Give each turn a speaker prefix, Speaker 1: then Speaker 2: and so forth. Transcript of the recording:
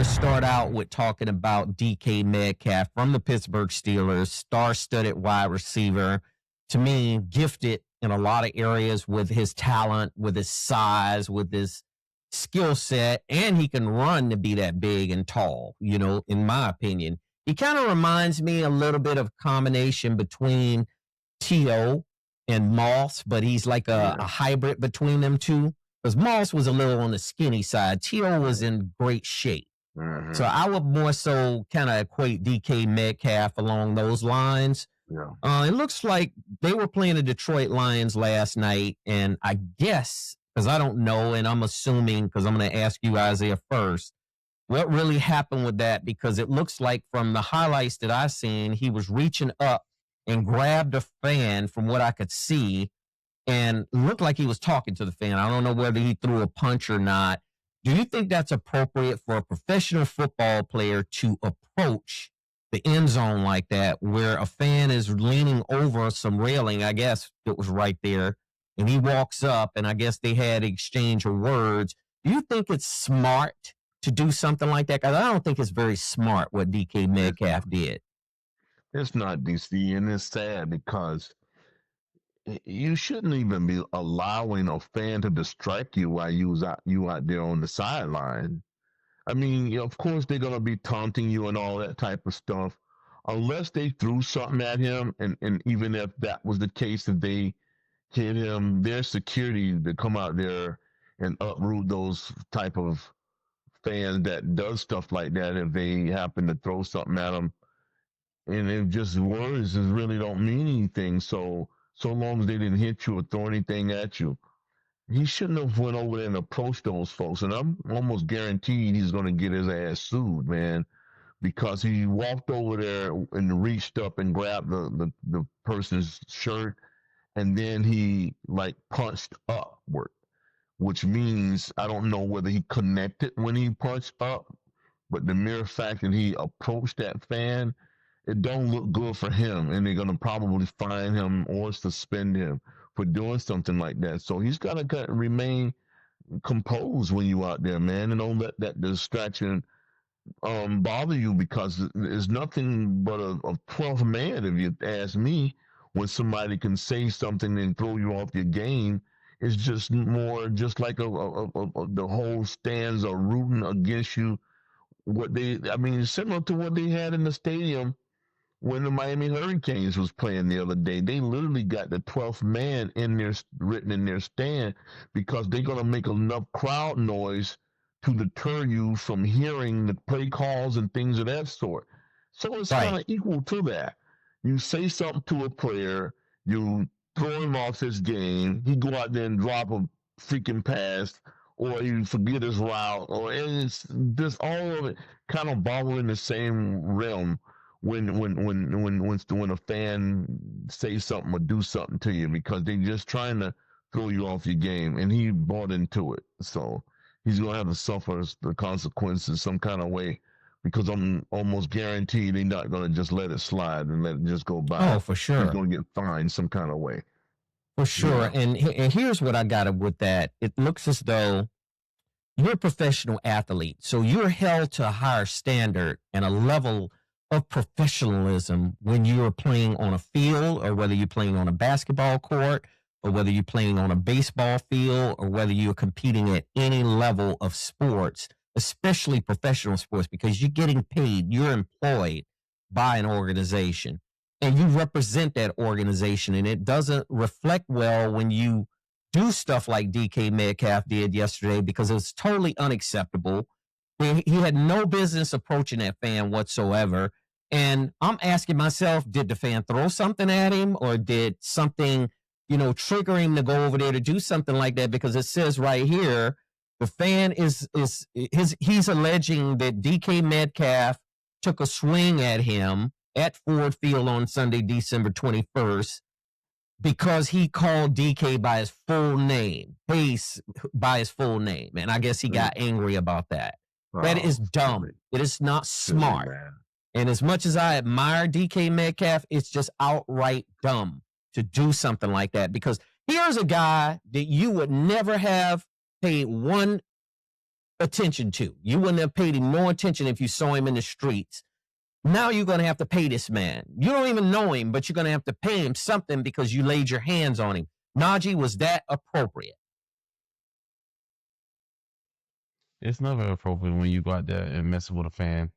Speaker 1: start out with talking about DK Metcalf from the Pittsburgh Steelers, star-studded wide receiver. To me, gifted in a lot of areas with his talent, with his size, with his skill set, and he can run to be that big and tall, in my opinion. He kind of reminds me a little bit of a combination between T.O. and Moss, but he's like a hybrid between them two. Because Moss was a little on the skinny side. T.O. was in great shape. Mm-hmm. So I would more so kind of equate DK Metcalf along those lines. Yeah. It looks like they were playing the Detroit Lions last night, and I guess, because I don't know, and I'm assuming, because I'm going to ask you, Isaiah, first, what really happened with that? Because it looks like from the highlights that I've seen, he was reaching up and grabbed a fan from what I could see, and looked like he was talking to the fan. I don't know whether he threw a punch or not. Do you think that's appropriate for a professional football player to approach the end zone like that, where a fan is leaning over some railing? I guess it was right there, and he walks up, and I guess they had an exchange of words. Do you think it's smart to do something like that? Because I don't think it's very smart what DK Metcalf did.
Speaker 2: It's not, DC, and it's sad because you shouldn't even be allowing a fan to distract you while you out there on the sideline. I mean, of course they're gonna be taunting you and all that type of stuff, unless they threw something at him. And even if that was the case, if they hit him, their security to come out there and uproot those type of fans that does stuff like that if they happen to throw something at them. And it just words really don't mean anything. So long as they didn't hit you or throw anything at you, he shouldn't have went over there and approached those folks. And I'm almost guaranteed he's going to get his ass sued, man, because he walked over there and reached up and grabbed the person's shirt, and then he punched upward, which means I don't know whether he connected when he punched up, but the mere fact that he approached that fan, it don't look good for him, and they're going to probably fine him or suspend him for doing something like that. So he's got to remain composed when you out there, man, and don't let that distraction bother you, because it's nothing but a 12th man, if you ask me. When somebody can say something and throw you off your game, it's just more just like the whole stands are rooting against you. Similar to what they had in the stadium when the Miami Hurricanes was playing the other day. They literally got the 12th man written in their stand, because they're going to make enough crowd noise to deter you from hearing the play calls and things of that sort. So it's kind of equal to that. You say something to a player, you throw him off his game, he go out there and drop a freaking pass, or you forget his route, it's just all of it kind of bobble in the same realm when a fan says something or do something to you, because they're just trying to throw you off your game, and he bought into it. So he's going to have to suffer the consequences some kind of way, because I'm almost guaranteed they're not going to just let it slide and let it just go by.
Speaker 1: Oh, for sure.
Speaker 2: He's going to get fined some kind of way.
Speaker 1: For sure. Yeah. And here's what I got with that. It looks as though you're a professional athlete, so you're held to a higher standard and a level of professionalism when you're playing on a field, or whether you're playing on a basketball court, or whether you're playing on a baseball field, or whether you're competing at any level of sports, especially professional sports, because you're getting paid, you're employed by an organization, and you represent that organization. And it doesn't reflect well when you do stuff like DK Metcalf did yesterday, because it's totally unacceptable. He had no business approaching that fan whatsoever. And I'm asking myself, did the fan throw something at him, or did something, trigger him to go over there to do something like that? Because it says right here, the fan he's alleging that DK Metcalf took a swing at him at Ford Field on Sunday, December 21st, because he called DK by his full name, by his full name. And I guess he got angry about that. That is dumb. It is not smart. And as much as I admire DK Metcalf, it's just outright dumb to do something like that, because here's a guy that you would never have paid one attention to. You wouldn't have paid him no attention if you saw him in the streets. Now you're going to have to pay this man. You don't even know him, but you're going to have to pay him something because you laid your hands on him. Najee, was that appropriate?
Speaker 3: It's never appropriate when you go out there and mess with a fan.